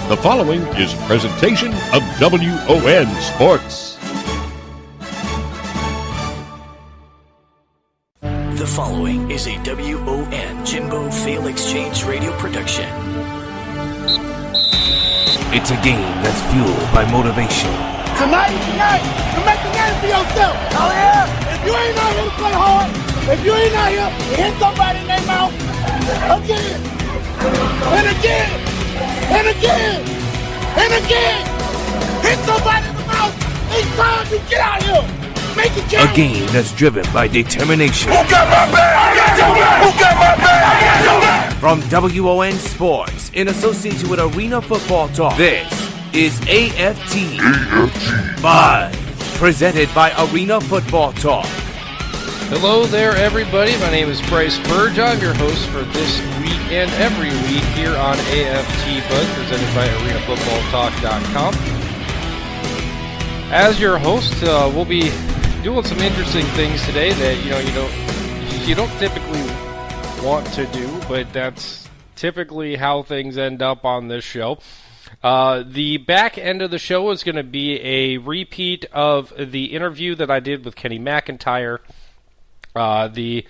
The following is a presentation of WON Sports. The following is a WON Jimbo Fail Exchange radio production. It's a game that's fueled by motivation. Tonight, you make the game for yourself. Oh, yeah. If you ain't out here to play hard, if you ain't out here to hit somebody in their mouth, again, and again, and again, and again, hit somebody in the mouth each time you get out here. Make it count. A game that's driven by determination. Who got my back? I got your back. Who got my back? I got your back. From WON Sports, in association with Arena Football Talk, this is AFT Buzz, presented by Arena Football Talk. Hello there, everybody. My name is Bryce Burge. I'm your host for this week and every week here on AFT Buzz, presented by ArenaFootballTalk.com. As your host, we'll be doing some interesting things today that you don't typically want to do, but that's typically how things end up on this show. The back end of the show is going to be a repeat of the interview that I did with Kenny McIntyre. The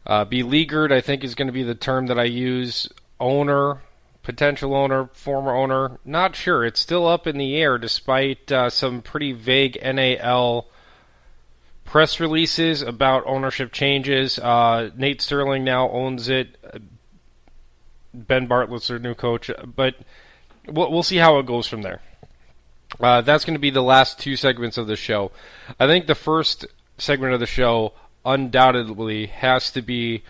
beleaguered, I think, is going to be the term that I use. Owner, potential owner, former owner, not sure. It's still up in the air despite some pretty vague NAL press releases about ownership changes. Nate Sterling now owns it. Ben Bartlett's their new coach. But we'll see how it goes from there. That's going to be the last two segments of the show. I think the first segment of the show undoubtedly has to be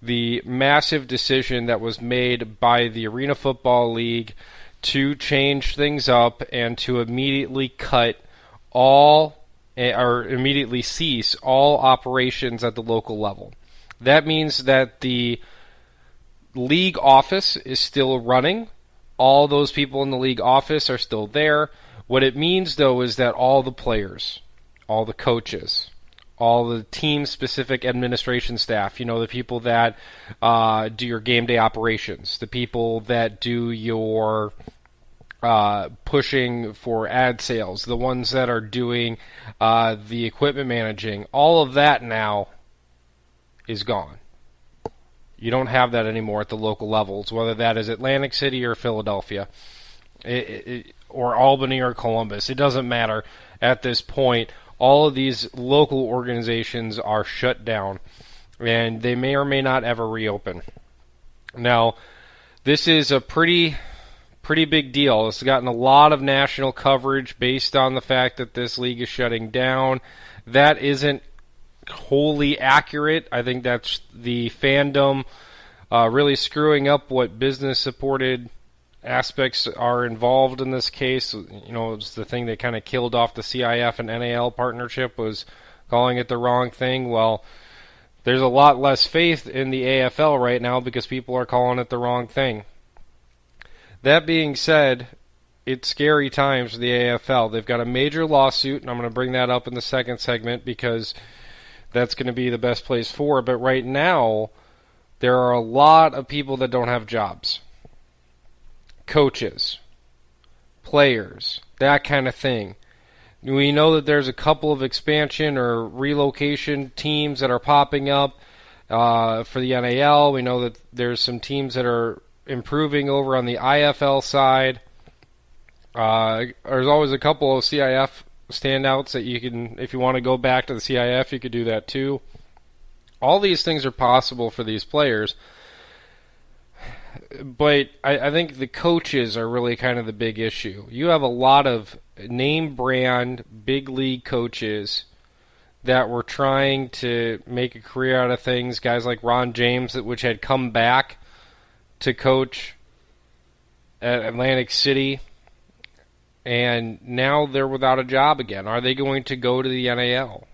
the massive decision that was made by the Arena Football League to change things up and to immediately cut all or immediately cease all operations at the local level. That means that the league office is still running. All those people in the league office are still there. What it means, though, is that all the players, all the coaches, all the team-specific administration staff, the people that do your game day operations, the people that do your pushing for ad sales, the ones that are doing the equipment managing, all of that now is gone. You don't have that anymore at the local levels, whether that is Atlantic City or Philadelphia, or Albany or Columbus. It doesn't matter at this point. All of these local organizations are shut down, and they may or may not ever reopen. Now, this is a pretty big deal. It's gotten a lot of national coverage based on the fact that this league is shutting down. That isn't wholly accurate. I think that's the fandom really screwing up what business-supported aspects are involved in this case. It's the thing that kind of killed off the CIF and NAL partnership, was calling it the wrong thing. Well, there's a lot less faith in the AFL right now because people are calling it the wrong thing. That being said, it's scary times for the AFL. They've got a major lawsuit, and I'm going to bring that up in the second segment because that's going to be the best place for it. But right now, there are a lot of people that don't have jobs. Coaches, players, that kind of thing. We know that there's a couple of expansion or relocation teams that are popping up for the NAL. We know that there's some teams that are improving over on the IFL side. There's always a couple of CIF standouts that you can, if you want to go back to the CIF, you could do that too. All these things are possible for these players. But I think the coaches are really kind of the big issue. You have a lot of name brand, big league coaches that were trying to make a career out of things. Guys like Ron James, which had come back to coach at Atlantic City, and now they're without a job again. Are they going to go to the NAL?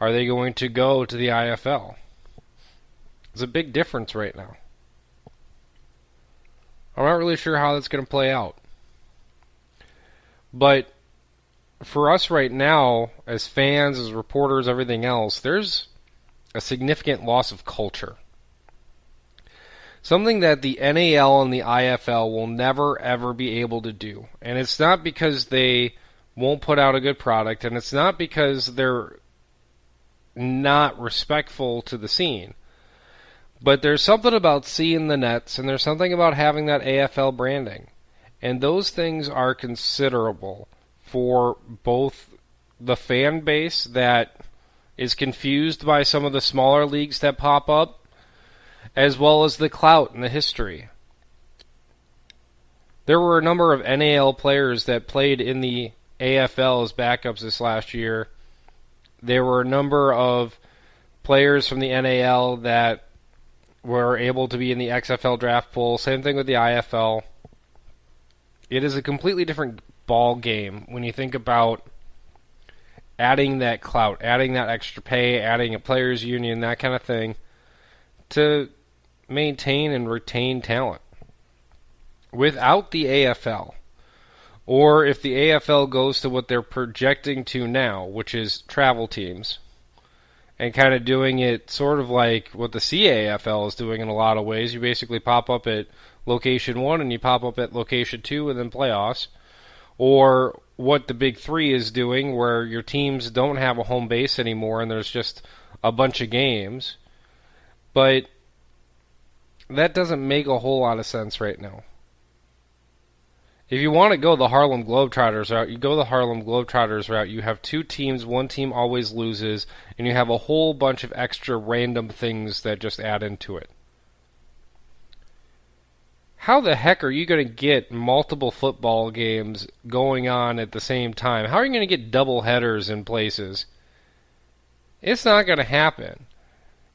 Are they going to go to the IFL? There's a big difference right now. I'm not really sure how that's going to play out. But for us right now, as fans, as reporters, everything else, there's a significant loss of culture. Something that the NAL and the IFL will never, ever be able to do. And it's not because they won't put out a good product, and it's not because they're not respectful to the scene. But there's something about seeing the nets, and there's something about having that AFL branding. And those things are considerable for both the fan base that is confused by some of the smaller leagues that pop up, as well as the clout and the history. There were a number of NAL players that played in the AFL as backups this last year. There were a number of players from the NAL that were able to be in the XFL draft pool. Same thing with the IFL. It is a completely different ball game when you think about adding that clout, adding that extra pay, adding a players' union, that kind of thing, to maintain and retain talent. Without the AFL, or if the AFL goes to what they're projecting to now, which is travel teams, and kind of doing it sort of like what the CAFL is doing in a lot of ways, you basically pop up at location 1 and you pop up at location 2 and then playoffs, or what the Big Three is doing where your teams don't have a home base anymore and there's just a bunch of games. But that doesn't make a whole lot of sense right now. If you want to go the Harlem Globetrotters route, you go the Harlem Globetrotters route. You have 2 teams, one team always loses, and you have a whole bunch of extra random things that just add into it. How the heck are you going to get multiple football games going on at the same time? How are you going to get double headers in places? It's not going to happen.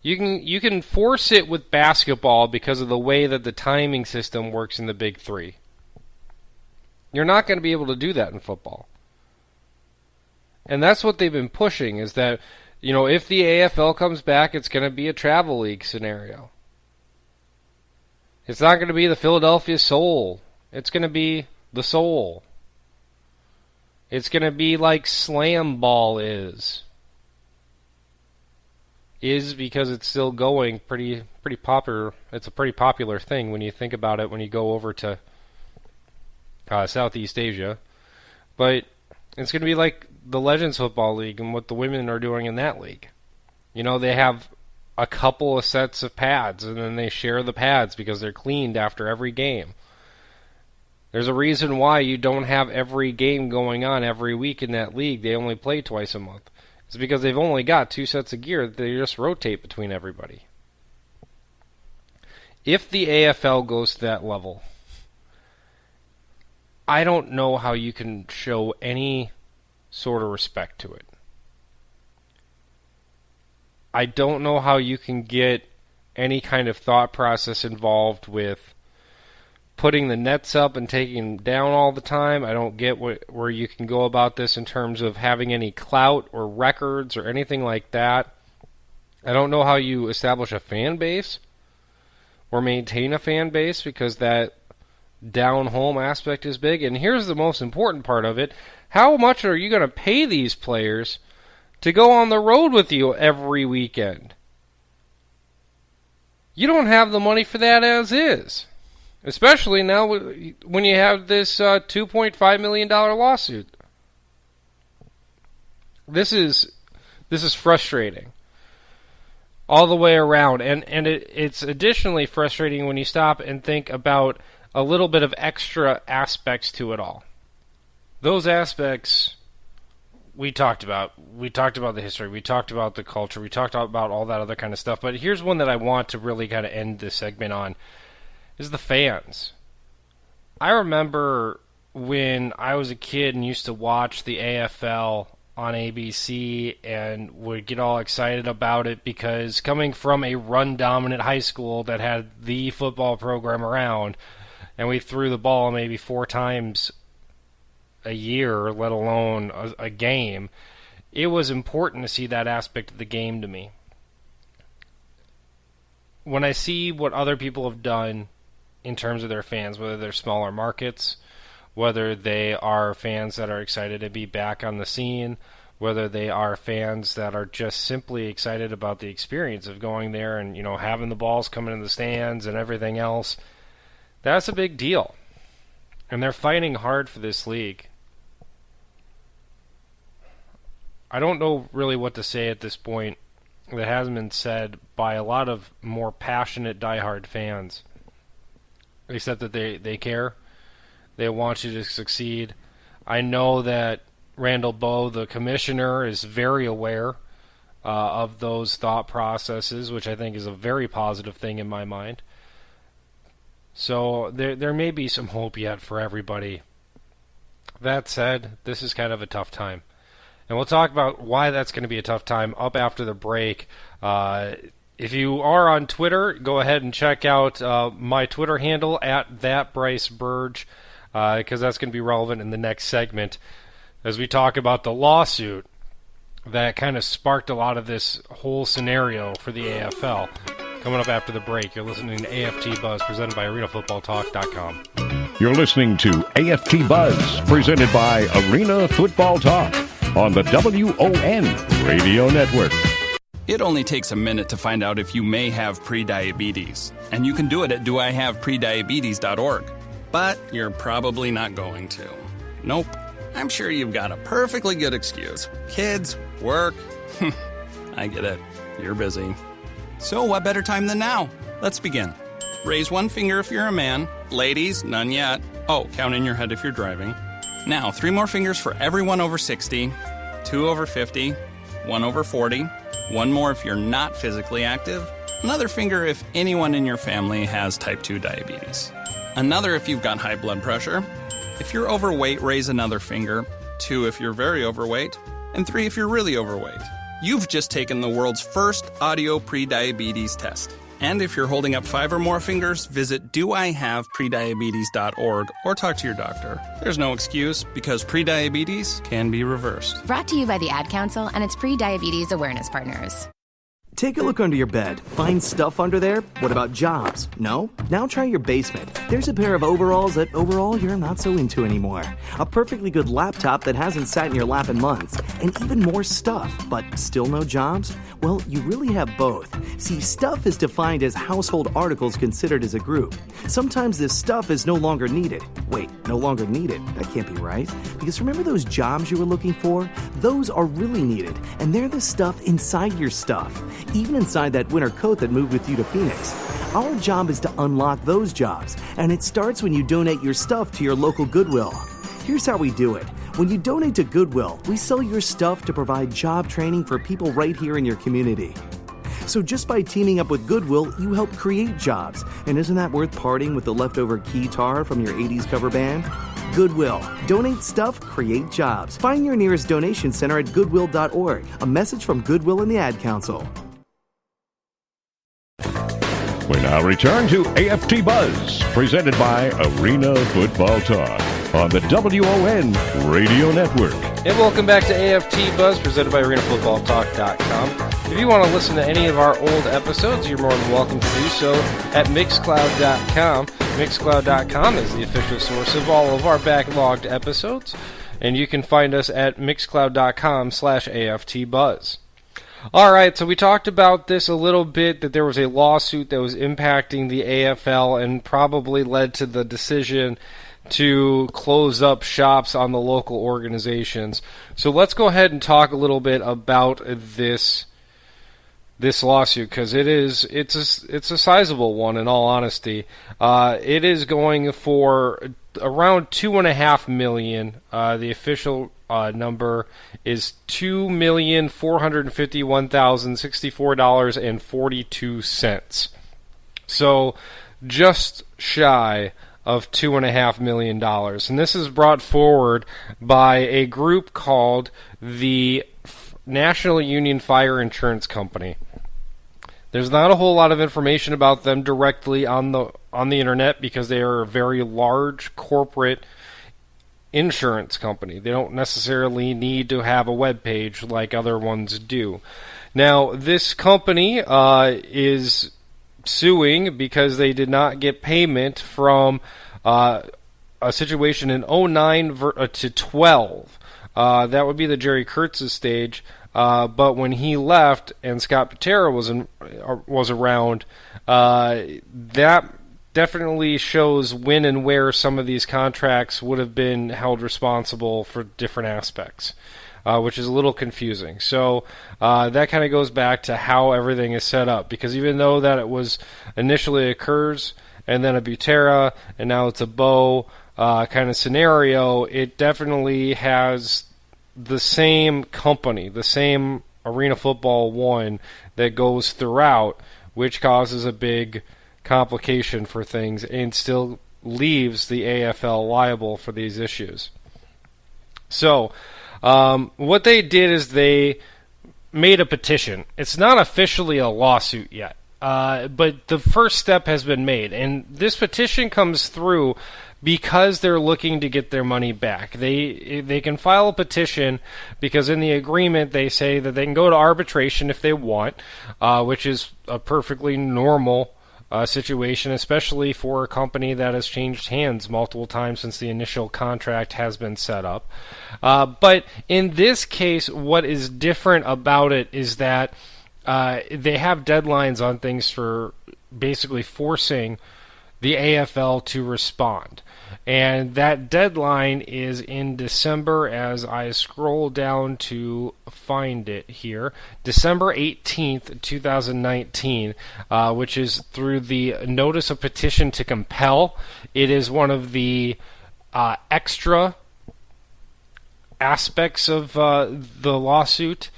You can force it with basketball because of the way that the timing system works in the Big Three. You're not going to be able to do that in football. And that's what they've been pushing, is that, if the AFL comes back, it's going to be a travel league scenario. It's not going to be the Philadelphia Soul. It's going to be the Soul. It's going to be like Slam Ball is. Is because it's still going pretty popular. It's a pretty popular thing when you think about it when you go over to Southeast Asia. But it's going to be like the Legends Football League and what the women are doing in that league. They have a couple of sets of pads and then they share the pads because they're cleaned after every game. There's a reason why you don't have every game going on every week in that league. They only play twice a month. It's because they've only got 2 sets of gear that they just rotate between everybody. If the AFL goes to that level, I don't know how you can show any sort of respect to it. I don't know how you can get any kind of thought process involved with putting the nets up and taking them down all the time. I don't get where you can go about this in terms of having any clout or records or anything like that. I don't know how you establish a fan base or maintain a fan base, because that down-home aspect is big. And here's the most important part of it. How much are you going to pay these players to go on the road with you every weekend? You don't have the money for that as is. Especially now when you have this $2.5 million lawsuit. This is frustrating all the way around. And it's additionally frustrating when you stop and think about a little bit of extra aspects to it all. Those aspects we talked about. We talked about the history. We talked about the culture. We talked about all that other kind of stuff. But here's one that I want to really kind of end this segment on. Is the fans. I remember when I was a kid and used to watch the AFL on ABC and would get all excited about it, because coming from a run-dominant high school that had the football program around, and we threw the ball maybe 4 times a year, let alone a game, it was important to see that aspect of the game to me. When I see what other people have done in terms of their fans, whether they're smaller markets, whether they are fans that are excited to be back on the scene, whether they are fans that are just simply excited about the experience of going there and, having the balls coming in the stands and everything else. That's a big deal. And they're fighting hard for this league. I don't know really what to say at this point that hasn't been said by a lot of more passionate diehard fans, except that they care. They want you to succeed. I know that Randall Bowe, the commissioner, is very aware of those thought processes, which I think is a very positive thing in my mind. So there may be some hope yet for everybody. That said, this is kind of a tough time. And we'll talk about why that's going to be a tough time up after the break. If you are on Twitter, go ahead and check out my Twitter handle at @ThatBryceBurge, because that's going to be relevant in the next segment as we talk about the lawsuit that kind of sparked a lot of this whole scenario for the AFL. Coming up after the break, you're listening to AFT Buzz, presented by ArenaFootballTalk.com. You're listening to AFT Buzz, presented by Arena Football Talk on the WON Radio Network. It only takes a minute to find out if you may have prediabetes, and you can do it at doihaveprediabetes.org. But you're probably not going to. Nope. I'm sure you've got a perfectly good excuse. Kids, work. I get it. You're busy. So what better time than now? Let's begin. Raise one finger if you're a man. Ladies, none yet. Oh, count in your head if you're driving. Now, 3 more fingers for everyone over 60, 2 over 50, 1 over 40, 1 more if you're not physically active, another finger if anyone in your family has type 2 diabetes, another if you've got high blood pressure. If you're overweight, raise another finger, 2 if you're very overweight, and 3 if you're really overweight. You've just taken the world's first audio prediabetes test. And if you're holding up 5 or more fingers, visit doihaveprediabetes.org or talk to your doctor. There's no excuse, because prediabetes can be reversed. Brought to you by the Ad Council and its pre-diabetes awareness partners. Take a look under your bed. Find stuff under there? What about jobs? No? Now try your basement. There's a pair of overalls that overall you're not so into anymore. A perfectly good laptop that hasn't sat in your lap in months. And even more stuff, but still no jobs? Well, you really have both. See, stuff is defined as household articles considered as a group. Sometimes this stuff is no longer needed. Wait, no longer needed? That can't be right. Because remember those jobs you were looking for? Those are really needed, and they're the stuff inside your stuff. Even inside that winter coat that moved with you to Phoenix. Our job is to unlock those jobs, and it starts when you donate your stuff to your local Goodwill. Here's how we do it. When you donate to Goodwill, we sell your stuff to provide job training for people right here in your community. So just by teaming up with Goodwill, you help create jobs. And isn't that worth parting with the leftover guitar from your 80s cover band? Goodwill. Donate stuff, create jobs. Find your nearest donation center at goodwill.org. A message from Goodwill and the Ad Council. We now return to AFT Buzz, presented by Arena Football Talk on the WON Radio Network. And welcome back to AFT Buzz, presented by ArenaFootballTalk.com. If you want to listen to any of our old episodes, you're more than welcome to do so at Mixcloud.com. Mixcloud.com is the official source of all of our backlogged episodes, and you can find us at Mixcloud.com/AFT Buzz. All right, so we talked about this a little bit, that there was a lawsuit that was impacting the AFL and probably led to the decision to close up shops on the local organizations. So let's go ahead and talk a little bit about this lawsuit, because it's a sizable one, in all honesty. It is going for around $2.5 million. The official number is $2,451,064.42. So just shy of $2.5 million. And this is brought forward by a group called the National Union Fire Insurance Company. There's not a whole lot of information about them directly on the internet, because they are a very large corporate insurance company. They don't necessarily need to have a web page like other ones do. Now, this company is suing because they did not get payment from a situation in 2009 to 12. That would be the Jerry Kurtz's stage. But when he left and Scott Patera was around, that definitely shows when and where some of these contracts would have been held responsible for different aspects, which is a little confusing. So that kind of goes back to how everything is set up, because even though that it was initially a Kurz and then a Butera and now it's a Bo kind of scenario, it definitely has the same company, the same Arena Football 1 that goes throughout, which causes a big complication for things and still leaves the AFL liable for these issues. So, what they did is they made a petition. It's not officially a lawsuit yet, but the first step has been made, and this petition comes through because they're looking to get their money back. They can file a petition because in the agreement they say that they can go to arbitration if they want, which is a perfectly normal situation, especially for a company that has changed hands multiple times since the initial contract has been set up. But in this case, what is different about it is that they have deadlines on things for basically forcing the AFL to respond. And that deadline is in December, as I scroll down to find it here. December 18th, 2019, which is through the Notice of Petition to Compel. It is one of the extra aspects of the lawsuit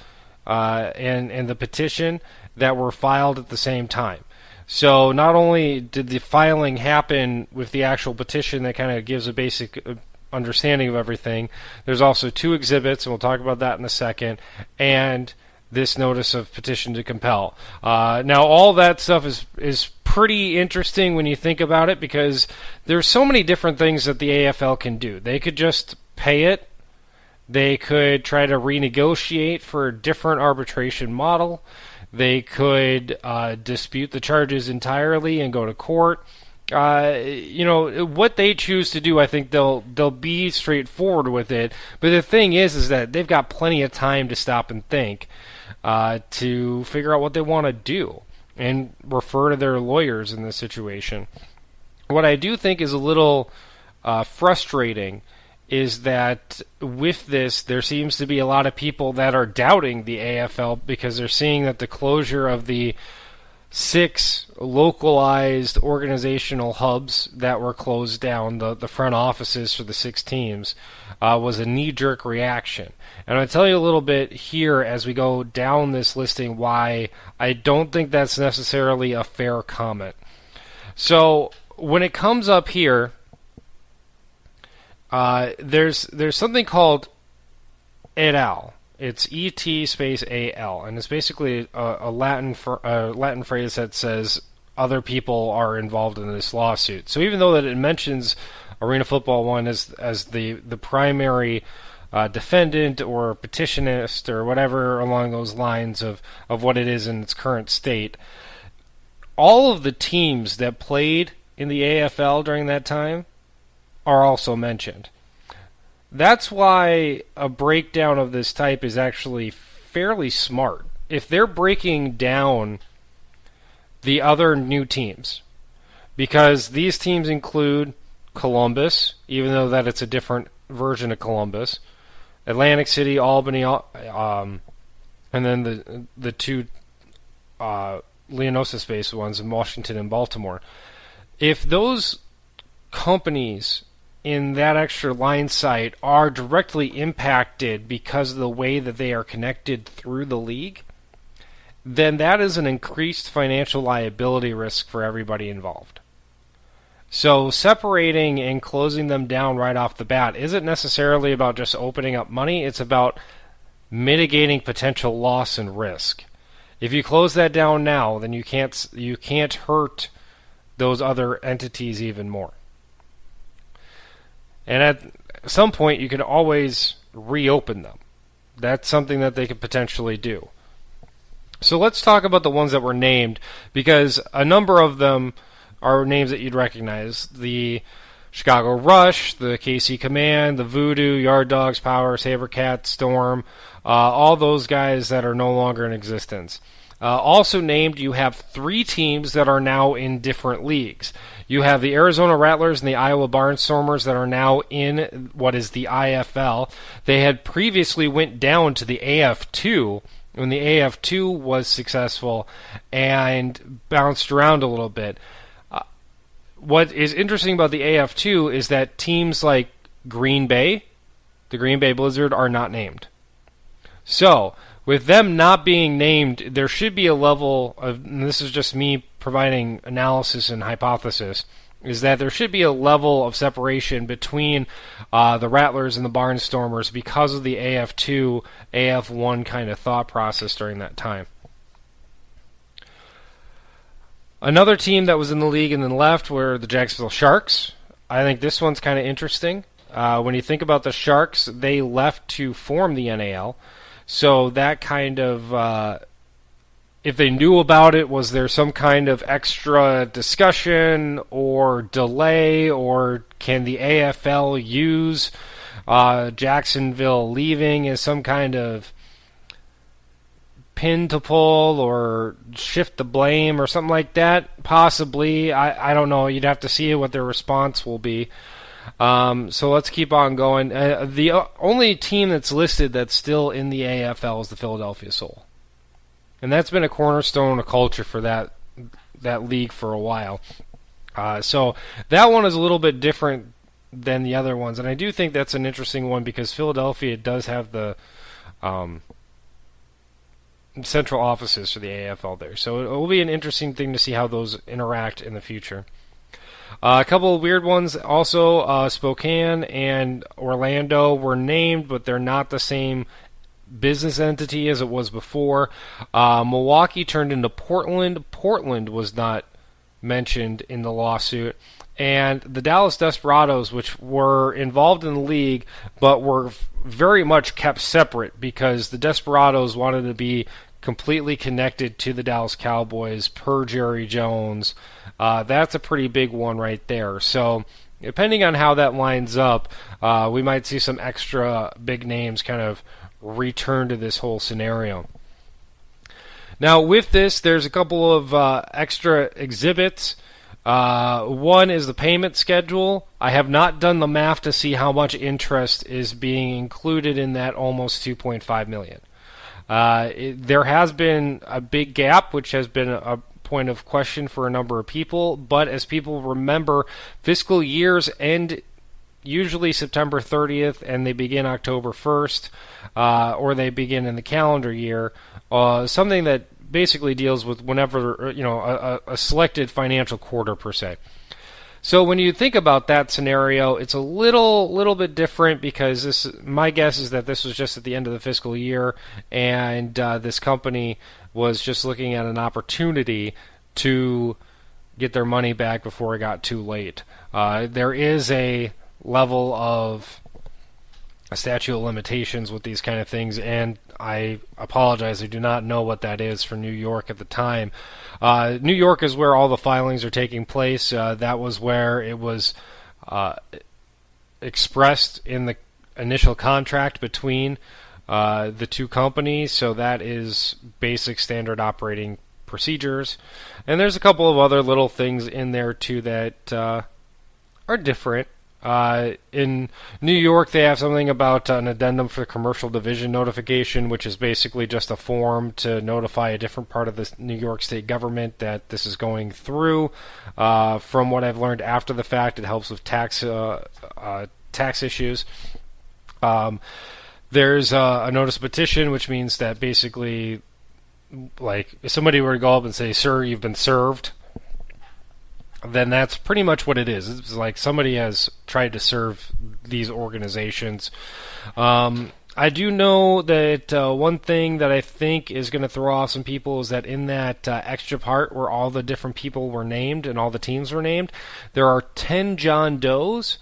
and the petition that were filed at the same time. So not only did the filing happen with the actual petition that kind of gives a basic understanding of everything, there's also 2 exhibits, and we'll talk about that in a second, and this notice of petition to compel. Now, all that stuff is pretty interesting when you think about it, because there's so many different things that the AFL can do. They could just pay it. They could try to renegotiate for a different arbitration model. They could dispute the charges entirely and go to court. What they choose to do, I think they'll be straightforward with it. But the thing is that they've got plenty of time to stop and think, to figure out what they want to do and refer to their lawyers in this situation. What I do think is a little frustrating is that with this, there seems to be a lot of people that are doubting the AFL because they're seeing that the closure of the 6 localized organizational hubs that were closed down, the front offices for the 6 teams, was a knee-jerk reaction. And I'll tell you a little bit here as we go down this listing why I don't think that's necessarily a fair comment. So when it comes up here, there's something called et al. It's ET space AL, and it's basically a Latin phrase that says other people are involved in this lawsuit. So even though that it mentions Arena Football 1 as the primary defendant or petitionist or whatever along those lines of what it is in its current state, all of the teams that played in the AFL during that time are also mentioned. That's why a breakdown of this type is actually fairly smart. If they're breaking down the other new teams, because these teams include Columbus, even though that it's a different version of Columbus, Atlantic City, Albany, and then the 2 Leonosis-based ones in Washington and Baltimore. If those companies in that extra line site are directly impacted because of the way that they are connected through the league, then that is an increased financial liability risk for everybody involved. So separating and closing them down right off the bat isn't necessarily about just opening up money, it's about mitigating potential loss and risk. If you close that down now, then you can't hurt those other entities even more. And at some point, you can always reopen them. That's something that they could potentially do. So let's talk about the ones that were named, because a number of them are names that you'd recognize. The Chicago Rush, the KC Command, the Voodoo, Yard Dogs, Power, Sabercat, Storm, all those guys that are no longer in existence. Also named, you have 3 teams that are now in different leagues. You have the Arizona Rattlers and the Iowa Barnstormers that are now in what is the IFL. They had previously went down to the AF2 when the AF2 was successful and bounced around a little bit. What is interesting about the AF2 is that teams like Green Bay, the Green Bay Blizzard, are not named. So, with them not being named, there should be a level of, and this is just me providing analysis and hypothesis, is that there should be a level of separation between the Rattlers and the Barnstormers because of the AF2, AF1 kind of thought process during that time. Another team that was in the league and then left were the Jacksonville Sharks. I think this one's kind of interesting. When you think about the Sharks, they left to form the NAL. So that kind of, if they knew about it, was there some kind of extra discussion or delay, or can the AFL use Jacksonville leaving as some kind of pin to pull or shift the blame or something like that? Possibly. I don't know. You'd have to see what their response will be. So let's keep on going. The only team that's listed that's still in the AFL is the Philadelphia Soul. And that's been a cornerstone of culture for that league for a while. So that one is a little bit different than the other ones. And I do think that's an interesting one because Philadelphia does have the central offices for the AFL there. So it will be an interesting thing to see how those interact in the future. A couple of weird ones also. Spokane and Orlando were named, but they're not the same business entity as it was before. Milwaukee turned into Portland. Portland was not mentioned in the lawsuit. And the Dallas Desperados, which were involved in the league, but were very much kept separate because the Desperados wanted to be completely connected to the Dallas Cowboys per Jerry Jones. That's a pretty big one right there. So depending on how that lines up, we might see some extra big names kind of return to this whole scenario. Now with this, there's a couple of extra exhibits. One is the payment schedule. I have not done the math to see how much interest is being included in that almost $2.5 million. There has been a big gap, which has been a point of question for a number of people, but as people remember, fiscal years end usually September 30th and they begin October 1st, or they begin in the calendar year, something that basically deals with whenever, a selected financial quarter per se. So when you think about that scenario, it's a little bit different because my guess is that this was just at the end of the fiscal year, and this company was just looking at an opportunity to get their money back before it got too late. There is a level of a statute of limitations with these kind of things, and I apologize, I do not know what that is for New York at the time. New York is where all the filings are taking place. That was where it was expressed in the initial contract between the two companies, so that is basic standard operating procedures. And there's a couple of other little things in there too that are different. In New York, they have something about an addendum for the commercial division notification, which is basically just a form to notify a different part of the New York state government that this is going through. From what I've learned after the fact, it helps with tax issues. There's a notice of petition, which means that basically, like, if somebody were to go up and say, "Sir, you've been served," then that's pretty much what it is. It's like somebody has tried to serve these organizations. I do know that one thing that I think is going to throw off some people is that in that extra part where all the different people were named and all the teams were named, there are 10 John Does.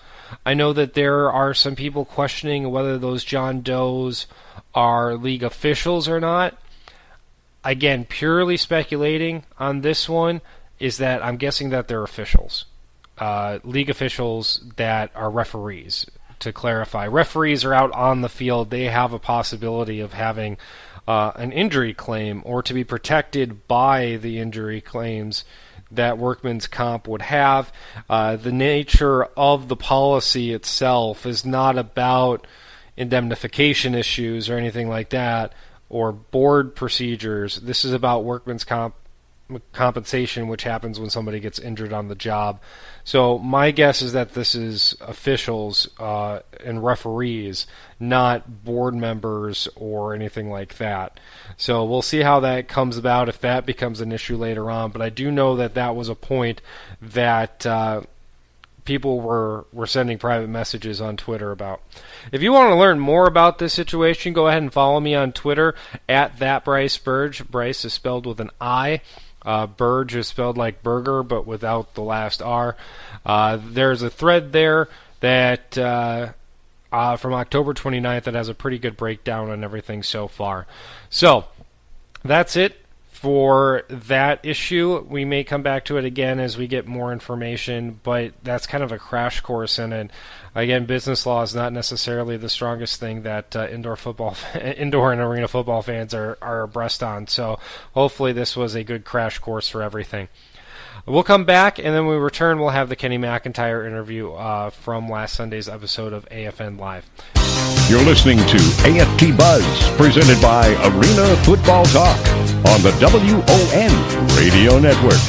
I know that there are some people questioning whether those John Does are league officials or not. Again, purely speculating on this one, is that I'm guessing that they're officials. league officials that are referees. To clarify, referees are out on the field. They have a possibility of having an injury claim or to be protected by the injury claims that workman's comp would have. The nature of the policy itself is not about indemnification issues or anything like that or board procedures. This is about workman's compensation, which happens when somebody gets injured on the job. So my guess is that this is officials and referees, not board members or anything like that. So we'll see how that comes about, if that becomes an issue later on. But I do know that that was a point that people were sending private messages on Twitter about. If you want to learn more about this situation, go ahead and follow me on Twitter at @ThatBryceBurge. Bryce is spelled with an I. Burge is spelled like burger, but without the last R. There's a thread there that from October 29th that has a pretty good breakdown on everything so far. So that's it for that issue. We may come back to it again as we get more information, but that's kind of a crash course in it. Again, business law is not necessarily the strongest thing that indoor and arena football fans are abreast on. So hopefully this was a good crash course for everything. We'll come back, and then when we return, we'll have the Kenny McIntyre interview from last Sunday's episode of AFN Live. You're listening to AFT Buzz, presented by Arena Football Talk on the WON Radio Network.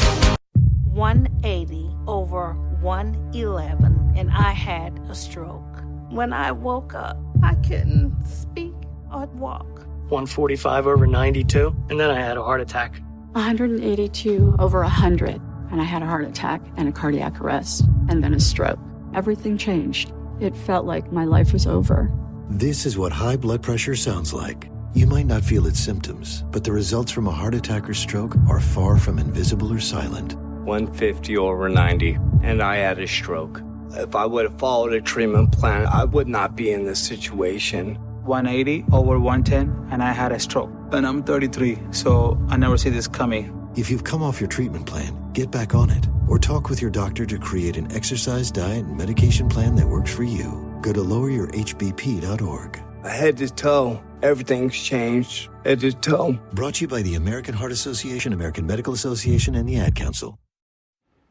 180 over 111, and I had a stroke. When I woke up, I couldn't speak or walk. 145 over 92, and then I had a heart attack. 182 over 100, and I had a heart attack and a cardiac arrest, and then a stroke. Everything changed. It felt like my life was over. This is what high blood pressure sounds like. You might not feel its symptoms, but the results from a heart attack or stroke are far from invisible or silent. 150 over 90, and I had a stroke. If I would have followed a treatment plan, I would not be in this situation. 180 over 110, and I had a stroke. And I'm 33, so I never see this coming. If you've come off your treatment plan, get back on it, or talk with your doctor to create an exercise, diet, and medication plan that works for you. Go to loweryourhbp.org. Head to toe, everything's changed. Head to toe. Brought to you by the American Heart Association, American Medical Association, and the Ad Council.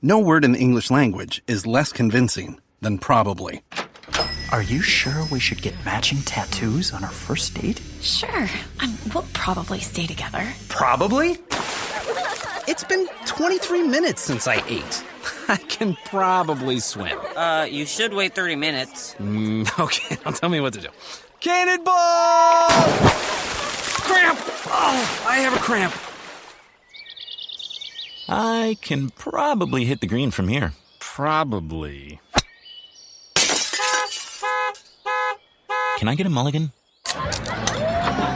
No word in the English language is less convincing than probably. Are you sure we should get matching tattoos on our first date? Sure. We'll probably stay together. Probably? It's been 23 minutes since I ate. I can probably swim. You should wait 30 minutes. Okay, now tell me what to do. Cannonball! Cramp! Oh, I have a cramp. I can probably hit the green from here. Probably. Can I get a mulligan?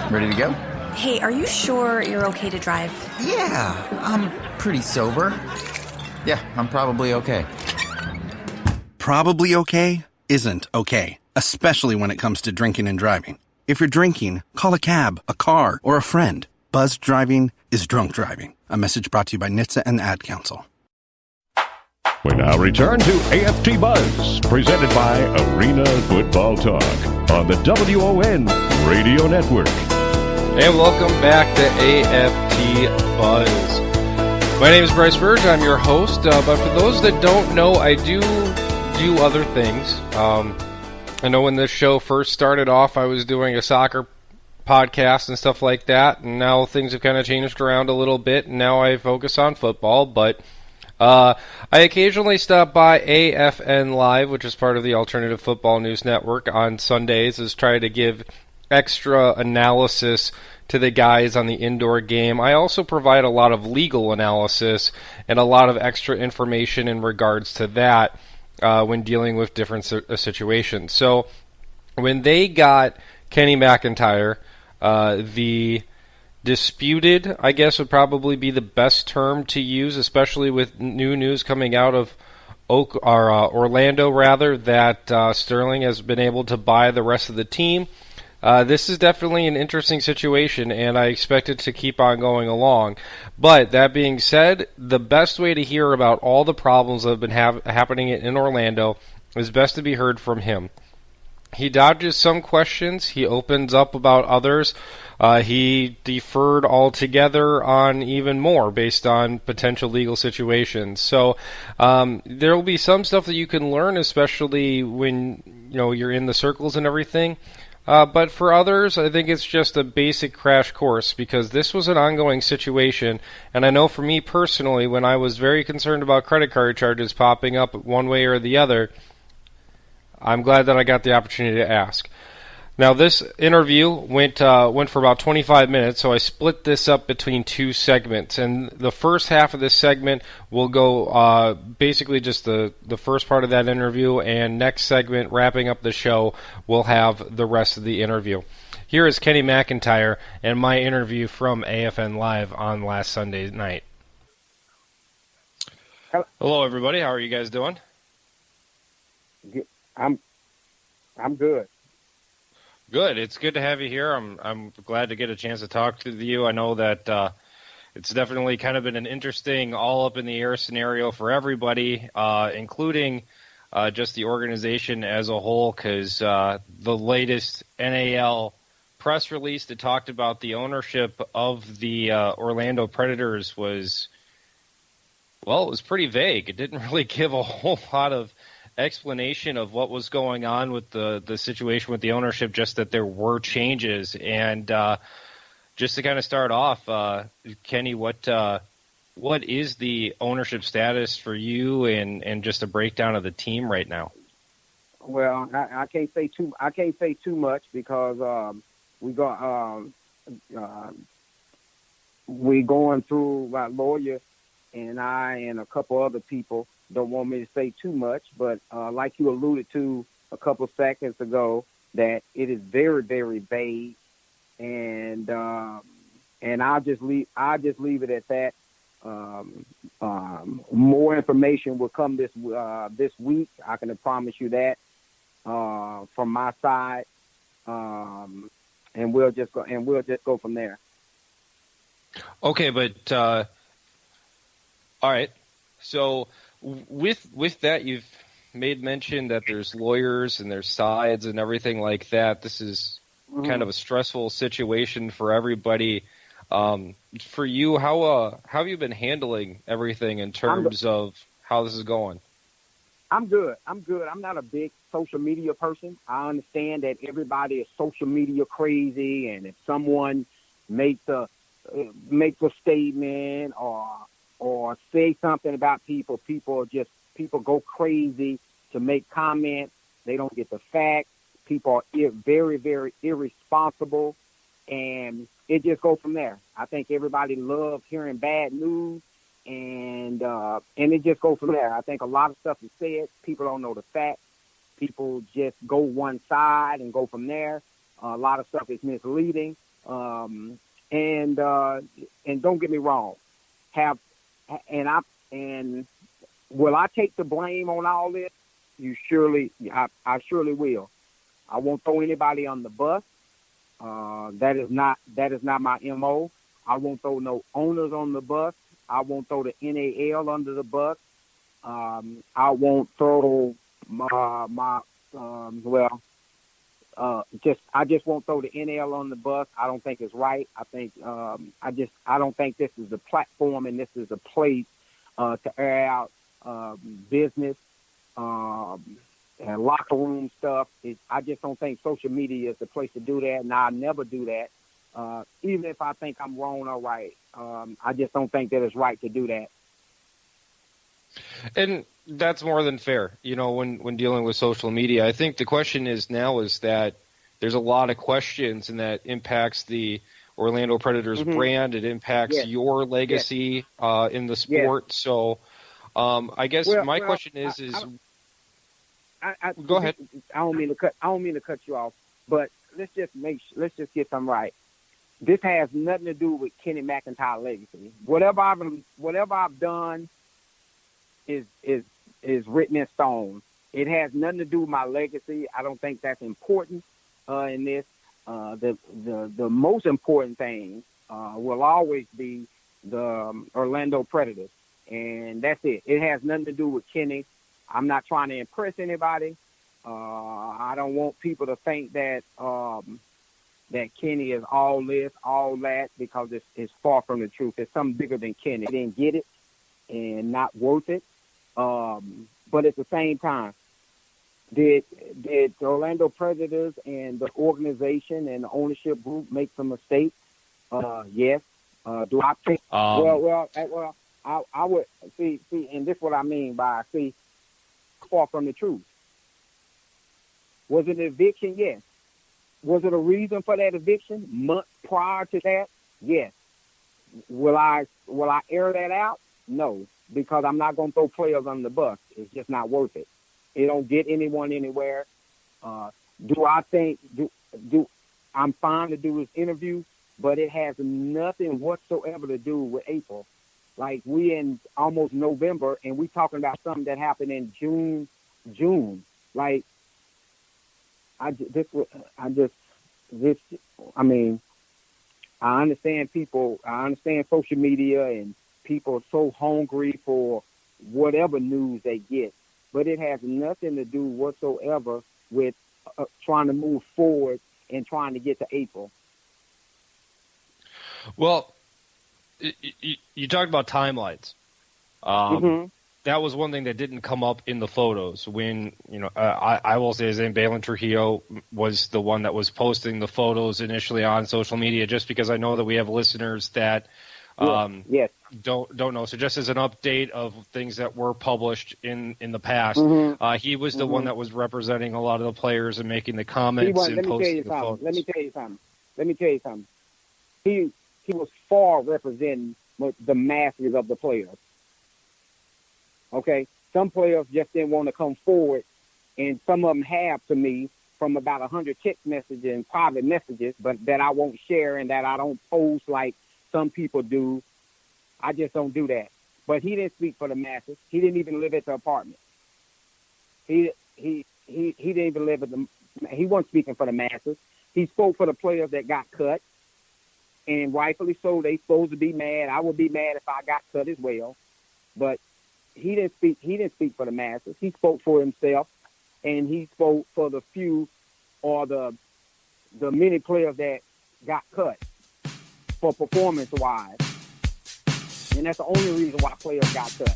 Ready to go? Hey, are you sure you're okay to drive? Yeah, I'm pretty sober. Yeah, I'm probably okay. Probably okay isn't okay, especially when it comes to drinking and driving. If you're drinking, call a cab, a car, or a friend. Buzzed driving is drunk driving. A message brought to you by NHTSA and the Ad Council. We now return to AFT Buzz, presented by Arena Football Talk on the WON Radio Network. And welcome back to AFT Buzz. My name is Bryce Burge. I'm your host. But for those that don't know, I do other things. I know when this show first started off, I was doing a soccer podcast and stuff like that, and now things have kind of changed around a little bit, and now I focus on football, but I occasionally stop by AFN Live, which is part of the Alternative Football News Network, on Sundays, is try to give extra analysis to the guys on the indoor game. I also provide a lot of legal analysis and a lot of extra information in regards to that when dealing with different situations. So when they got Kenny McIntyre, the disputed, I guess, would probably be the best term to use, especially with new news coming out of Orlando, rather, that Sterling has been able to buy the rest of the team. This is definitely an interesting situation, and I expect it to keep on going along. But that being said, the best way to hear about all the problems that have been happening in Orlando is best to be heard from him. He dodges some questions. He opens up about others. He deferred altogether on even more based on potential legal situations. So there will be some stuff that you can learn, especially when you're in the circles and everything. But for others, I think it's just a basic crash course because this was an ongoing situation. And I know for me personally, when I was very concerned about credit card charges popping up one way or the other, I'm glad that I got the opportunity to ask. Now, this interview went for about 25 minutes, so I split this up between two segments. And the first half of this segment will go basically just the first part of that interview, and next segment, wrapping up the show, we'll have the rest of the interview. Here is Kenny McIntyre and my interview from AFN Live on last Sunday night. Hello, everybody. How are you guys doing? I'm good. Good. It's good to have you here. I'm glad to get a chance to talk to you. I know that it's definitely kind of been an interesting, all up in the air scenario for everybody, including just the organization as a whole, because the latest NAL press release that talked about the ownership of the Orlando Predators was pretty vague. It didn't really give a whole lot of explanation of what was going on with the situation with the ownership, just that there were changes. And just to kind of start off, Kenny, what is the ownership status for you, and just a breakdown of the team right now? Well, I can't say too much because we going through my lawyer, and I and a couple other people don't want me to say too much, but like you alluded to a couple seconds ago, that it is very, very vague, and I'll just leave it at that. More information will come this week. I can promise you that from my side, and we'll just go from there. Okay, but all right, so. With that, you've made mention that there's lawyers and there's sides and everything like that. This is kind of a stressful situation for everybody. For you, how have you been handling everything in terms of how this is going? I'm good. I'm not a big social media person. I understand that everybody is social media crazy, and if someone makes a statement or say something about people go crazy to make comments. They don't get the facts. People are very, very irresponsible, and it just goes from there. I think everybody loves hearing bad news, and it just goes from there. I think a lot of stuff is said. People don't know the facts. People just go one side and go from there. A lot of stuff is misleading, and don't get me wrong. Will I take the blame on all this? I surely will. I won't throw anybody on the bus. That is not my MO. I won't throw no owners on the bus. I won't throw the NAL under the bus. I won't throw I just won't throw the NL on the bus. I don't think it's right. I think I don't think this is the platform and this is a place to air out business and locker room stuff. I just don't think social media is the place to do that, and I'll never do that. Even if I think I'm wrong or right, I just don't think that it's right to do that. And that's more than fair, when dealing with social media. I think the question is that there's a lot of questions, and that impacts the Orlando Predators brand. It impacts your legacy in the sport. Yes. So I guess my question is go ahead. I don't mean to cut you off, but let's just get something right. This has nothing to do with Kenny McIntyre legacy. Whatever I've done is written in stone. It has nothing to do with my legacy. I don't think that's important in this. the most important thing will always be the Orlando Predators, and that's it. It has nothing to do with Kenny. I'm not trying to impress anybody. I don't want people to think that that Kenny is all this, all that, because it's far from the truth. It's something bigger than Kenny. He didn't get it and not worth it. But at the same time, did the Orlando Predators and the organization and the ownership group make some mistakes? Yes. Do I think? I would see, and this is what I mean by far from the truth. Was it an eviction? Yes. Was it a reason for that eviction? Months prior to that? Yes. Will I air that out? No, because I'm not going to throw players under the bus. It's just not worth it. It don't get anyone anywhere. Do I think I'm fine to do this interview, but it has nothing whatsoever to do with April. Like, we in almost November, and we talking about something that happened in June. Like, I understand people. I understand social media, and people are so hungry for whatever news they get, but it has nothing to do whatsoever with trying to move forward and trying to get to April. Well, you talked about timelines. That was one thing that didn't come up in the photos. When, I will say his name, Balin Trujillo, was the one that was posting the photos initially on social media, just because I know that we have listeners that yes. don't know. So just as an update of things that were published in the past, he was the one that was representing a lot of the players and making the comments and posting the photos. Let me tell you something. He was far representing the masses of the players. Okay, some players just didn't want to come forward, and some of them have to me from about 100 text messages and private messages, but that I won't share and that I don't post like some people do. I just don't do that. But he didn't speak for the masses. He didn't even live at the apartment. He didn't even live at the. He wasn't speaking for the masses. He spoke for the players that got cut, and rightfully so. They supposed to be mad. I would be mad if I got cut as well, but. He didn't speak for the masses. He spoke for himself, and he spoke for the few or the many players that got cut for performance-wise. And that's the only reason why players got cut.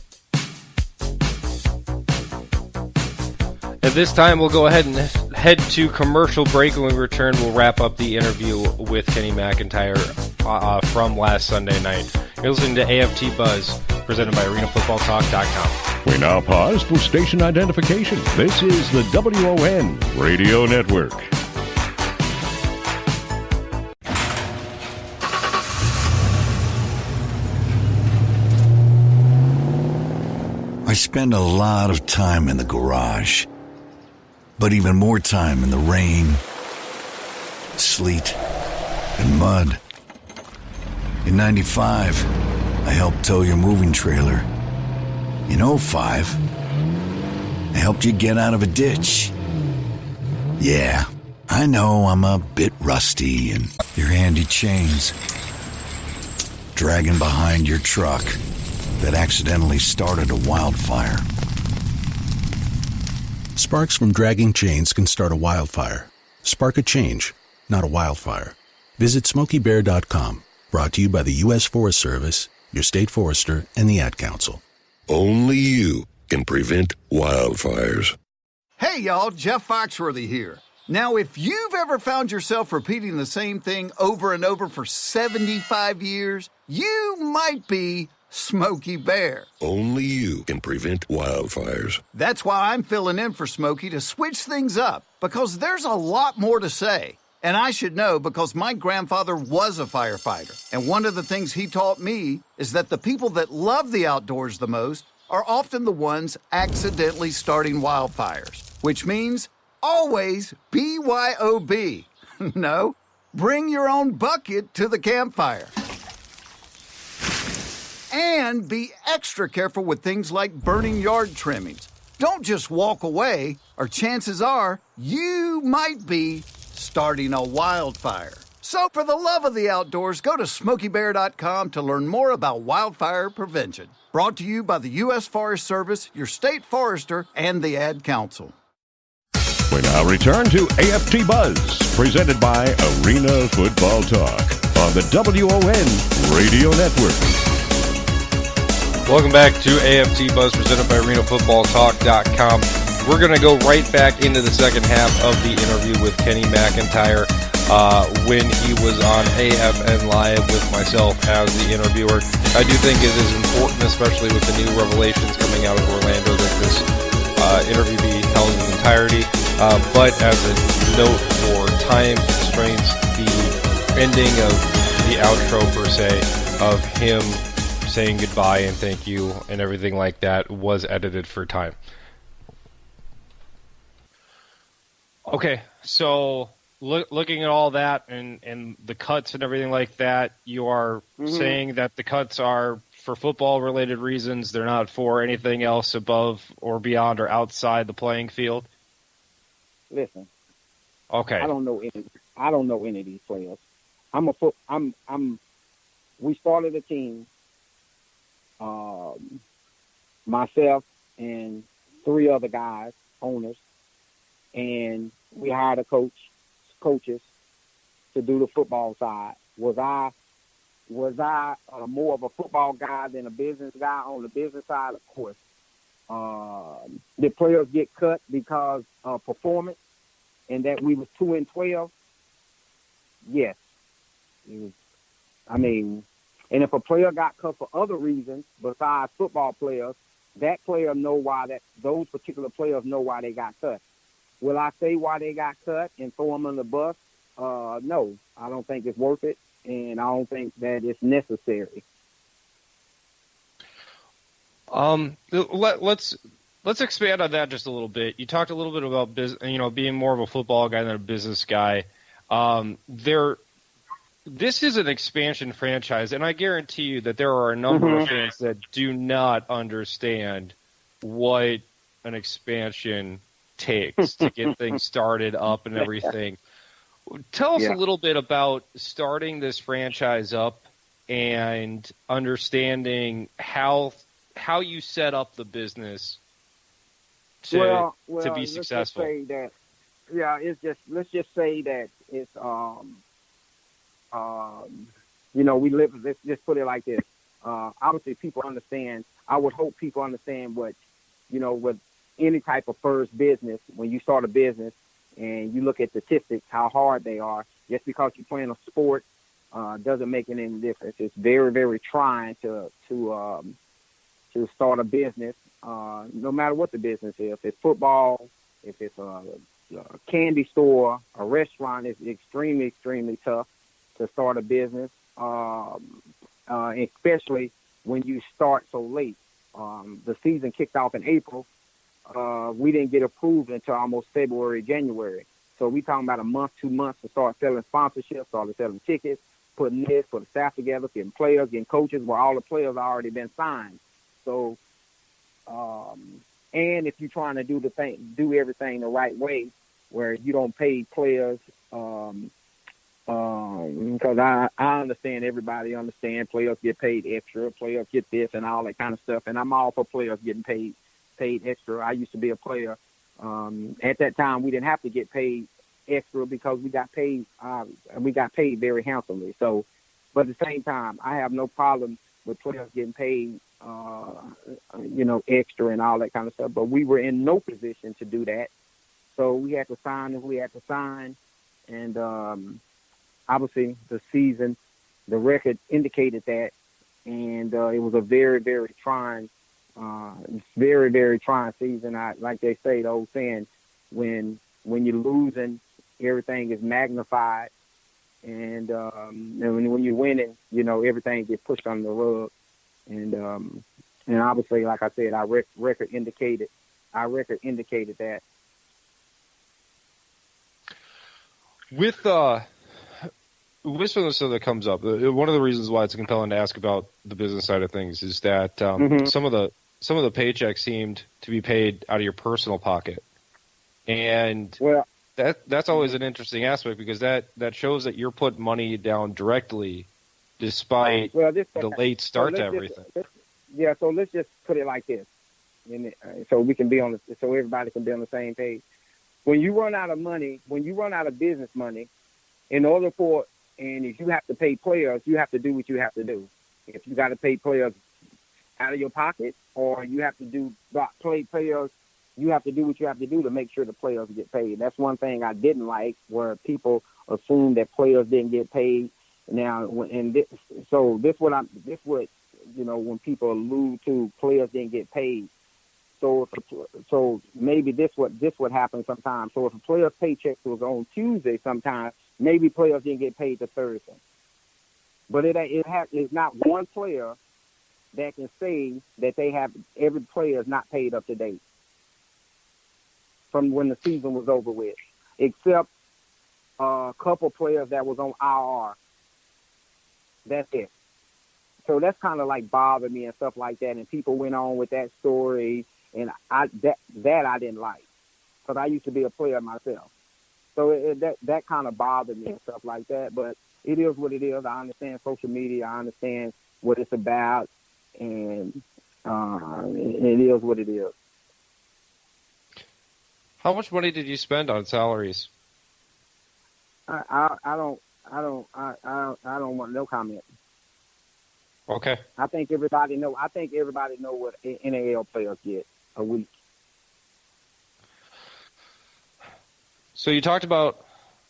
At this time, we'll go ahead and head to commercial break. When we return, we'll wrap up the interview with Kenny McIntyre from last Sunday night. You're listening to AFT Buzz, presented by ArenaFootballTalk.com. We now pause for station identification. This is the WON Radio Network. I spend a lot of time in the garage, but even more time in the rain, sleet, and mud. In 95, I helped tow your moving trailer. In 05, I helped you get out of a ditch. Yeah, I know I'm a bit rusty and your handy chains dragging behind your truck that accidentally started a wildfire. Sparks from dragging chains can start a wildfire. Spark a change, not a wildfire. Visit SmokeyBear.com. Brought to you by the U.S. Forest Service, your state forester, and the Ad Council. Only you can prevent wildfires. Hey, y'all, Jeff Foxworthy here. Now, if you've ever found yourself repeating the same thing over and over for 75 years, you might be Smokey Bear. Only you can prevent wildfires. That's why I'm filling in for Smokey to switch things up, because there's a lot more to say. And I should know because my grandfather was a firefighter. And one of the things he taught me is that the people that love the outdoors the most are often the ones accidentally starting wildfires, which means always BYOB. No, bring your own bucket to the campfire. And be extra careful with things like burning yard trimmings. Don't just walk away, or chances are you might be starting a wildfire. So for the love of the outdoors, go to SmokeyBear.com to learn more about wildfire prevention. Brought to you by the U.S. Forest Service, your state forester, and the Ad Council. We now return to AFT Buzz, presented by Arena Football Talk on the WON Radio Network. Welcome back to AFT Buzz, presented by ArenaFootballTalk.com. We're going to go right back into the second half of the interview with Kenny McIntyre when he was on AFN Live with myself as the interviewer. I do think it is important, especially with the new revelations coming out of Orlando, that this interview be held in its entirety. But as a note for time constraints, the ending of the outro, per se, of him saying goodbye and thank you and everything like that was edited for time. Okay, so looking at all that and the cuts and everything like that, you are saying that the cuts are for football-related reasons. They're not for anything else above or beyond or outside the playing field? Listen. Okay. I don't know any of these players. We started a team, myself and 3 other guys, owners, and we hired coaches to do the football side. Was I more of a football guy than a business guy on the business side? Of course. Did players get cut because of performance and that we was 2-12? Yes. And if a player got cut for other reasons besides football players, that player those particular players know why they got cut. Will I say why they got cut and throw them on the bus? No, I don't think it's worth it, and I don't think that it's necessary. Let's expand on that just a little bit. You talked a little bit about being more of a football guy than a business guy. This is an expansion franchise, and I guarantee you that there are a number of fans that do not understand what an expansion takes to get things started up and everything. Tell us a little bit about starting this franchise up and understanding how you set up the business to be successful. Let's just say that it's we live. Let's just put it like this. Obviously, people understand. I would hope people understand what with any type of first business. When you start a business and you look at statistics, how hard they are. Just because you're playing a sport doesn't make any difference. It's very, very trying to start a business, no matter what the business is. If it's football, if it's a candy store, a restaurant, it's extremely, extremely tough to start a business, especially when you start so late. The season kicked off in April. We didn't get approved until almost February, January. So we talking about a month, 2 months to start selling sponsorships, started selling tickets, putting the staff together, getting players, getting coaches, where all the players already been signed. So, and if you're trying to do everything the right way, where you don't pay players, because I understand, everybody understand players get paid extra, players get this and all that kind of stuff, and I'm all for players getting paid extra. I used to be a player. At that time, we didn't have to get paid extra because we got paid very handsomely. So, but at the same time, I have no problem with players getting paid, extra and all that kind of stuff. But we were in no position to do that. So we had to sign as we had to sign. And obviously the record indicated that. And it was a very, very trying season. Like they say, the old saying, when you're losing, everything is magnified. And when you're winning, everything gets pushed under the rug. And obviously, like I said, our record indicated that. With some of the stuff that comes up, one of the reasons why it's compelling to ask about the business side of things is that some of the paychecks seemed to be paid out of your personal pocket, and That's always an interesting aspect because that shows that you're putting money down directly, despite the late start to everything. So let's just put it like this, so we can so everybody can be on the same page. When you run out of money, when you run out of business money, and if you have to pay players, you have to do what you have to do. If you got to pay players out of your pocket, or you have to play players, you have to do what you have to do to make sure the players get paid. That's one thing I didn't like, where people assume that players didn't get paid. Now, when people allude to players didn't get paid. So maybe this would happen sometimes. So if a player's paycheck was on Tuesday, sometimes maybe players didn't get paid to Thursday. But it's not one player that can say that every player is not paid up to date from when the season was over with, except a couple players that was on IR. That's it. So that's kind of like bothered me and stuff like that. And people went on with that story, and I didn't like, because I used to be a player myself. So that kind of bothered me and stuff like that. But it is what it is. I understand social media. I understand what it's about, and it is what it is. How much money did you spend on salaries? I don't want no comment. Okay. I think everybody know what NAL players get a week. So you talked about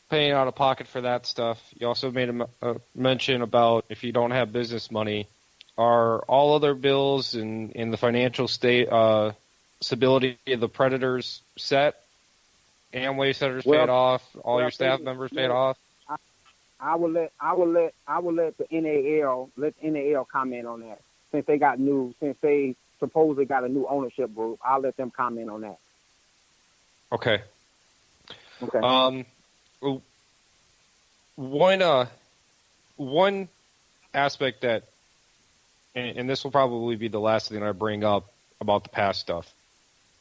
paying out of pocket for that stuff. You also made a mention about if you don't have business money, are all other bills in the financial stability of the Predators set? Amway centers paid off. All your staff members paid off. I will let the NAL comment on that. Since they supposedly got a new ownership group, I'll let them comment on that. Okay. Okay. One aspect that, and this will probably be the last thing I bring up about the past stuff,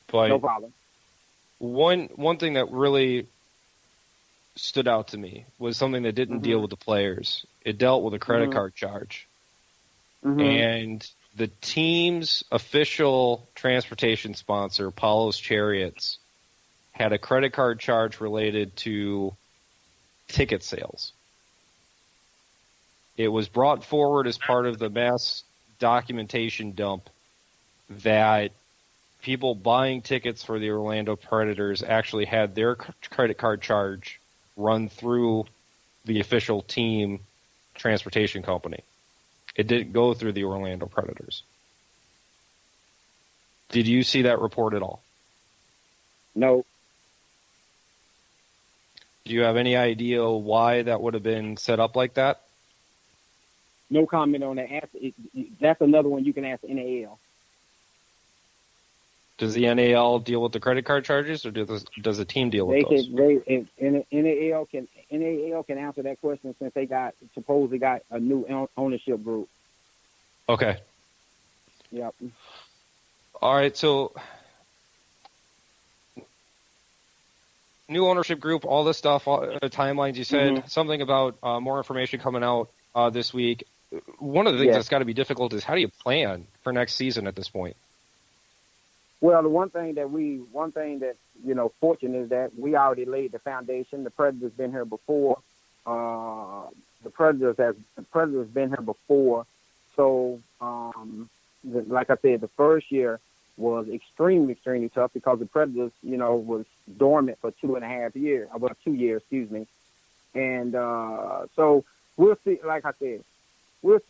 but no problem. One thing that really stood out to me was something that didn't deal with the players. It dealt with a credit card charge. And the team's official transportation sponsor, Apollo's Chariots, had a credit card charge related to ticket sales. It was brought forward as part of the mass documentation dump that people buying tickets for the Orlando Predators actually had their credit card charge run through the official team transportation company. It didn't go through the Orlando Predators. Did you see that report at all? No. Do you have any idea why that would have been set up like that? No comment on that. That's another one you can ask NAL. Does the NAL deal with the credit card charges, or does the team deal with those? NAL can answer that question since they supposedly got a new ownership group. Okay. Yep. All right. So, new ownership group, all this stuff, all the timelines. You said something about more information coming out this week. One of the things that's got to be difficult is how do you plan for next season at this point? Well, the one thing that fortunate is that we already laid the foundation. The Predators been here before. The Predators been here before. So, like I said, the first year was extremely, extremely tough because the Predators, was dormant for 2.5 years. Well, 2 years, excuse me. And so we'll see. Like I said, we'll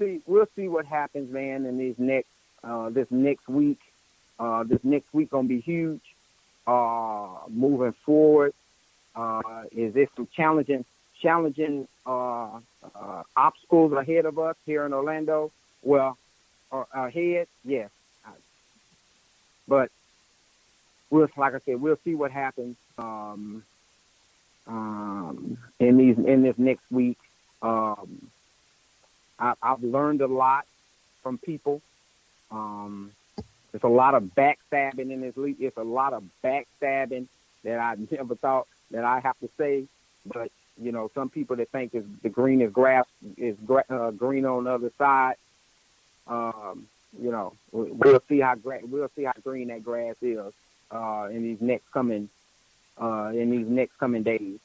see what happens, man, in this next week. This next week gonna be huge. Moving forward, is there some challenging obstacles ahead of us here in Orlando? Well, ahead, yes. But like I said, we'll see what happens in this next week. I've learned a lot from people. There's a lot of backstabbing in this league. It's a lot of backstabbing that I never thought. that I have to say, but you know, some people that think the green is grass is green on the other side. You know, we'll see how green that grass is in these next coming days.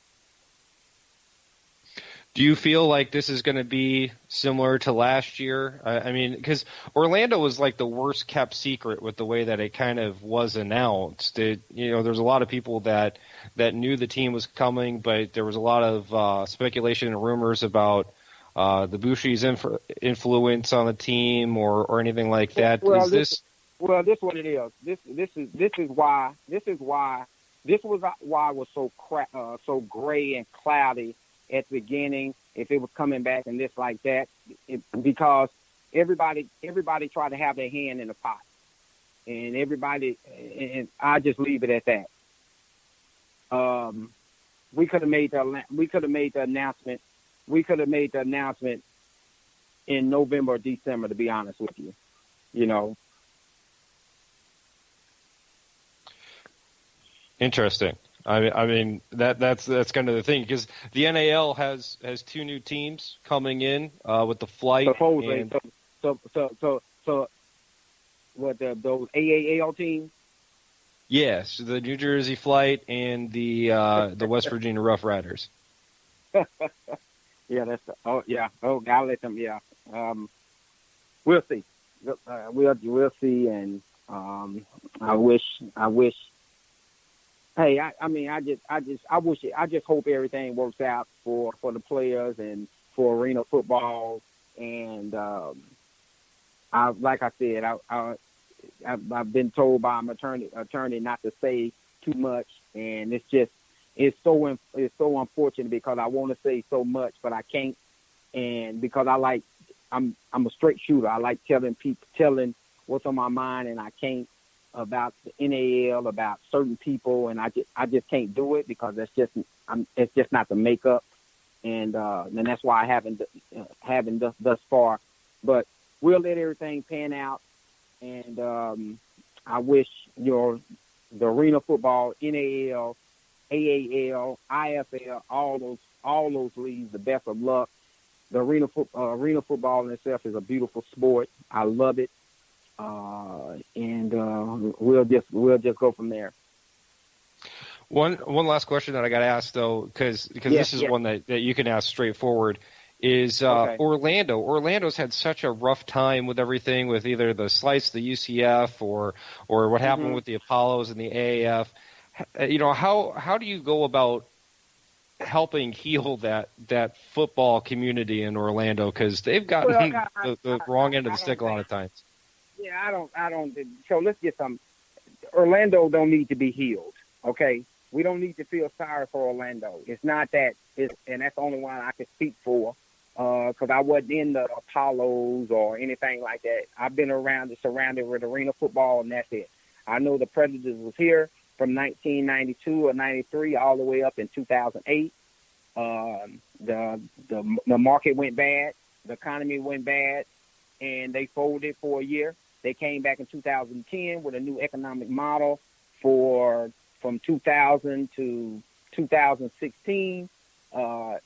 Do you feel like this is going to be similar to last year? I mean, because Orlando was like the worst kept secret with the way that it kind of was announced. There's a lot of people that knew the team was coming, but there was a lot of speculation and rumors about the Bushi's influence on the team or anything like that. Well, this is what it is. This is why it was so gray and cloudy at the beginning, if it was coming back and this like that, because everybody tried to have their hand in the pot, and I just leave it at that. We could have made the announcement. We could have made the announcement in November or December, to be honest with you. You know. Interesting. I mean that's kind of the thing, because the NAL has two new teams coming in with the Flight. Supposedly, so what those AAL teams? Yes, the New Jersey Flight and the West Virginia Rough Riders. Yeah, I'll let them. Yeah, we'll see. We'll see, and I wish. Hey, I just hope everything works out for the players and for arena football. And like I said, I've been told by my attorney not to say too much, and it's so unfortunate because I want to say so much, but I can't, and because I'm a straight shooter. I like telling what's on my mind, and I can't. About the NAL, about certain people, and I just can't do it because it's just not the makeup, and that's why I haven't thus far. But we'll let everything pan out, and I wish the arena football, NAL, AAL, IFL, all those leagues the best of luck. The arena football in itself is a beautiful sport. I love it. And we'll just go from there. One last question that I got to ask though, because this is one that you can ask straightforward, is okay. Orlando. Orlando's had such a rough time with everything, with either the slice, the UCF, or what happened with the Apollos and the AAF. You know, how do you go about helping heal that football community in Orlando, because they've gotten the wrong end of the stick a lot of times. Yeah, I don't. So let's get some. Orlando don't need to be healed. Okay, we don't need to feel sorry for Orlando. It's not that. And that's the only one I can speak for, because I wasn't in the Apollos or anything like that. I've been surrounded with arena football, and that's it. I know the Predators was here from 1992 or 93 all the way up in 2008. The market went bad. The economy went bad, and they folded for a year. They came back in 2010 with a new economic model from 2000 to 2016.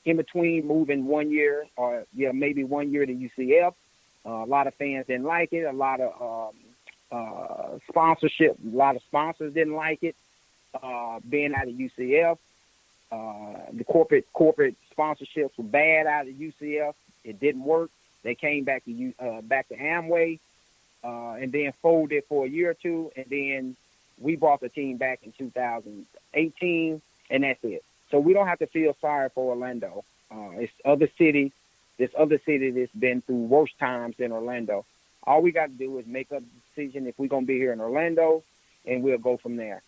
In between moving 1 year or maybe 1 year to UCF. A lot of fans didn't like it. A lot of sponsorship. A lot of sponsors didn't like it. Being out of UCF, the corporate sponsorships were bad out of UCF. It didn't work. They came back to Amway. And then folded for a year or two, and then we brought the team back in 2018, and that's it. So we don't have to feel sorry for Orlando. It's other cities. This other city that's been through worse times than Orlando. All we got to do is make a decision if we're going to be here in Orlando, and we'll go from there.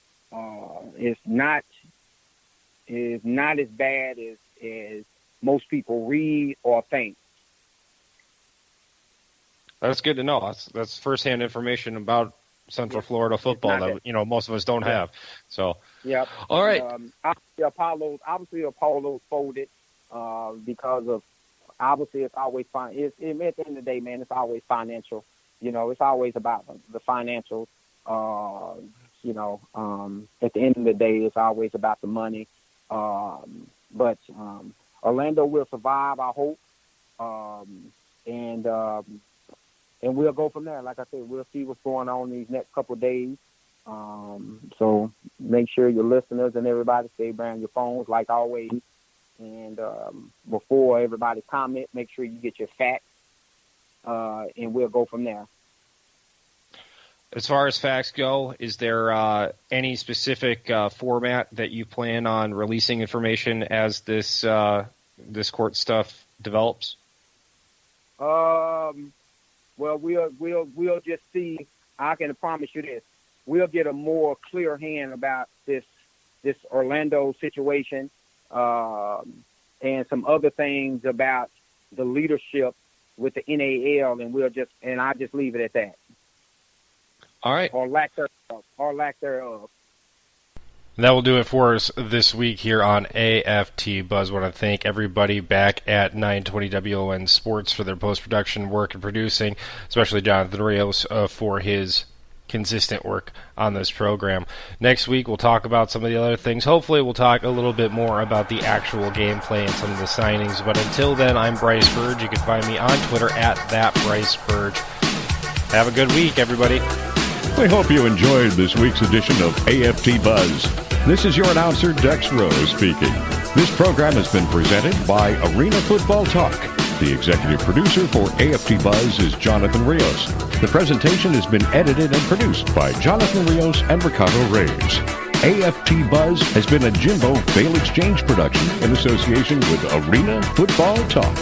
It's not as bad as most people read or think. That's good to know. That's firsthand information about Central Florida football that most of us don't have. So, all right. Obviously, Apollo folded because of obviously it's always at the end of the day, man, it's always financial. It's always about the financials. At the end of the day, it's always about the money. But Orlando will survive, I hope. And we'll go from there. Like I said, we'll see what's going on these next couple of days. So make sure your listeners and everybody stay around your phones like always. And before everybody comment, make sure you get your facts, and we'll go from there. As far as facts go, is there any specific format that you plan on releasing information as this court stuff develops? Well, we'll just see. I can promise you this: we'll get a more clear hand about this Orlando situation, and some other things about the leadership with the NAL, and I'll just leave it at that. All right. Or lack thereof. That will do it for us this week here on AFT Buzz. I want to thank everybody back at 920 WON Sports for their post-production work and producing, especially Jonathan Rios for his consistent work on this program. Next week, we'll talk about some of the other things. Hopefully, we'll talk a little bit more about the actual gameplay and some of the signings. But until then, I'm Bryce Burge. You can find me on Twitter at @BryceBurge. Have a good week, everybody. We hope you enjoyed this week's edition of AFT Buzz. This is your announcer, Dex Rose, speaking. This program has been presented by Arena Football Talk. The executive producer for AFT Buzz is Jonathan Rios. The presentation has been edited and produced by Jonathan Rios and Ricardo Reyes. AFT Buzz has been a Jimbo Fail Exchange production in association with Arena Football Talk.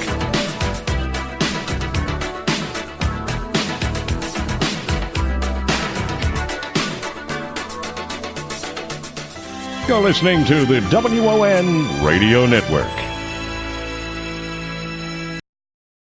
You're listening to the WON Radio Network.